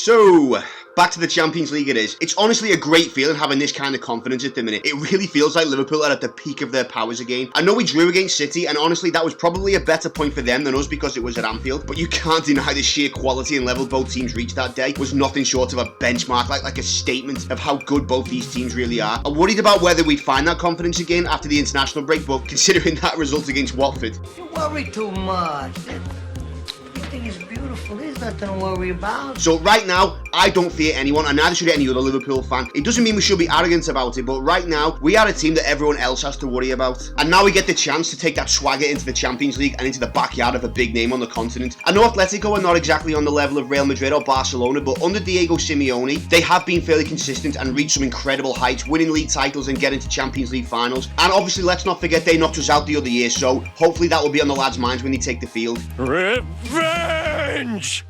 So, back to the Champions League it is. It's honestly a great feeling having this kind of confidence at the minute. It really feels like Liverpool are at the peak of their powers again. I know we drew against City, and honestly that was probably a better point for them than us because it was at Anfield, but you can't deny the sheer quality and level both teams reached that day was nothing short of a benchmark, like a statement of how good both these teams really are. I'm worried about whether we'd find that confidence again after the international break, but considering that result against Watford. You worry too much. Everything is beautiful. There's nothing to worry about. So right now, I don't fear anyone, and neither should any other Liverpool fan. It doesn't mean we should be arrogant about it, but right now, we are a team that everyone else has to worry about. And now we get the chance to take that swagger into the Champions League and into the backyard of a big name on the continent. I know Atletico are not exactly on the level of Real Madrid or Barcelona, but under Diego Simeone, they have been fairly consistent and reached some incredible heights, winning league titles and getting to Champions League finals. And obviously, let's not forget they knocked us out the other year, so hopefully that will be on the lads' minds when they take the field. Revenge!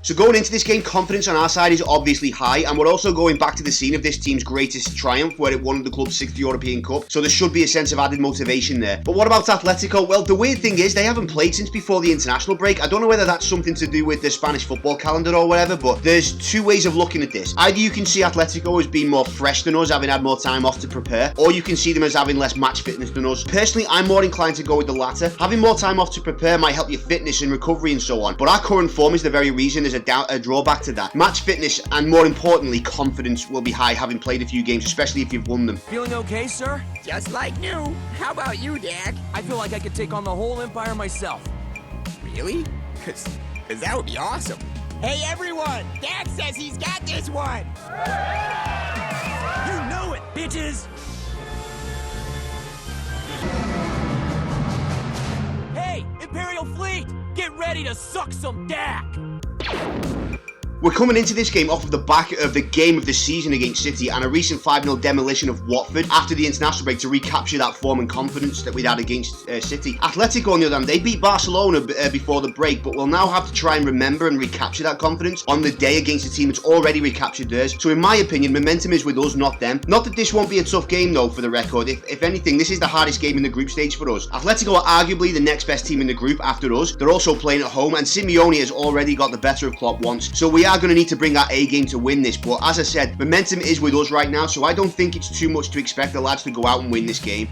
So going into this game, confidence on our side is obviously high, and we're also going back to the scene of this team's greatest triumph, where it won the club's 6th European Cup, so there should be a sense of added motivation there. But what about Atletico? Well, the weird thing is they haven't played since before the international break. I don't know whether that's something to do with the Spanish football calendar or whatever, but there's two ways of looking at this. Either you can see Atletico as being more fresh than us, having had more time off to prepare, or you can see them as having less match fitness than us. Personally, I'm more inclined to go with the latter. Having more time off to prepare might help your fitness and recovery and so on, but our current form is the very reason there's a drawback to that. Match fitness and, more importantly, confidence will be high having played a few games, especially if you've won them. Feeling okay, sir? Just like new. How about you, Dak? I feel like I could take on the whole empire myself. Really? Cause that would be awesome. Hey, everyone! Dak says he's got this one! You know it, bitches! Hey, Imperial Fleet! Get ready to suck some Dak! We're coming into this game off of the back of the game of the season against City and a recent 5-0 demolition of Watford after the international break to recapture that form and confidence that we'd had against City. Atletico, on the other hand, they beat Barcelona before the break, but we'll now have to try and remember and recapture that confidence on the day against a team that's already recaptured theirs. So in my opinion, momentum is with us, not them. Not that this won't be a tough game though, for the record. If anything, this is the hardest game in the group stage for us. Atletico are arguably the next best team in the group after us. They're also playing at home, and Simeone has already got the better of Klopp once. So we are going to need to bring our A game to win this, but as I said, momentum is with us right now, so I don't think it's too much to expect the lads to go out and win this game.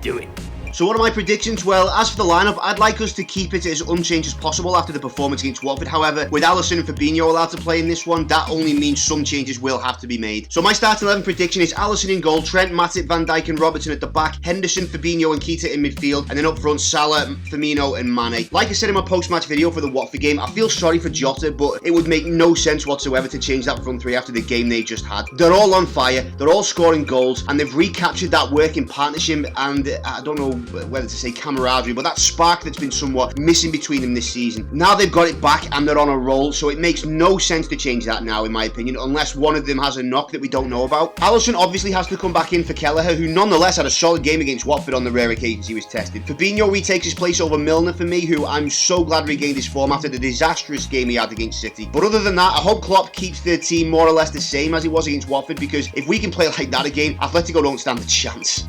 Do it. So what are my predictions? Well, as for the lineup, I'd like us to keep it as unchanged as possible after the performance against Watford. However, with Alisson and Fabinho allowed to play in this one, that only means some changes will have to be made. So my starting 11 prediction is Alisson in goal, Trent, Matip, Van Dijk and Robertson at the back, Henderson, Fabinho and Keita in midfield, and then up front, Salah, Firmino and Mane. Like I said in my post-match video for the Watford game, I feel sorry for Jota, but it would make no sense whatsoever to change that front three after the game they just had. They're all on fire, they're all scoring goals, and they've recaptured that working partnership and I don't know whether to say camaraderie, but that spark that's been somewhat missing between them this season. Now they've got it back and they're on a roll, so it makes no sense to change that now, in my opinion, unless one of them has a knock that we don't know about. Alisson obviously has to come back in for Kelleher, who nonetheless had a solid game against Watford on the rare occasions he was tested. Fabinho retakes his place over Milner for me, who I'm so glad regained his form after the disastrous game he had against City. But other than that, I hope Klopp keeps the team more or less the same as it was against Watford, because if we can play like that again, Atletico don't stand a chance.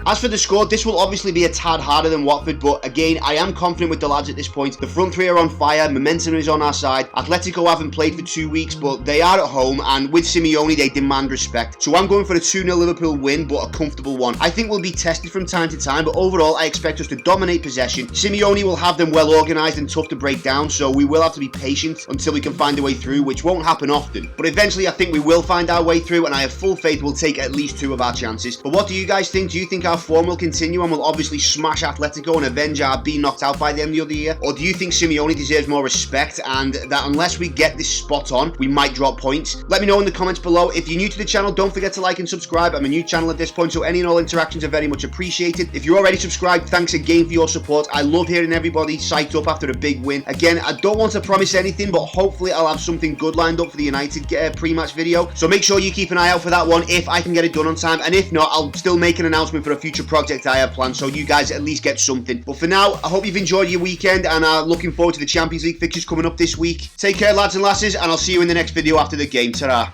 As for the score, this will obviously be a tad harder than Watford, but again, I am confident with the lads at this point. The front three are on fire, momentum is on our side. Atletico haven't played for 2 weeks, but they are at home, and with Simeone, they demand respect. So I'm going for a 2-0 Liverpool win, but a comfortable one. I think we'll be tested from time to time, but overall, I expect us to dominate possession. Simeone will have them well organised and tough to break down, so we will have to be patient until we can find a way through, which won't happen often. But eventually, I think we will find our way through, and I have full faith we'll take at least 2 of our chances. But what do you guys think? Do you think our form will continue and we'll obviously smash Atletico and avenge our being knocked out by them the other year? Or do you think Simeone deserves more respect and that unless we get this spot on, we might drop points? Let me know in the comments below. If you're new to the channel, don't forget to like and subscribe. I'm a new channel at this point, so any and all interactions are very much appreciated. If you're already subscribed, thanks again for your support. I love hearing everybody psyched up after a big win. Again, I don't want to promise anything, but hopefully I'll have something good lined up for the United pre-match video. So make sure you keep an eye out for that one if I can get it done on time, and if not, I'll still make an announcement for a future project I have planned, so you guys at least get something. But for now, I hope you've enjoyed your weekend and are looking forward to the Champions League fixtures coming up this week. Take care, lads and lasses, and I'll see you in the next video after the game. Ta-ra.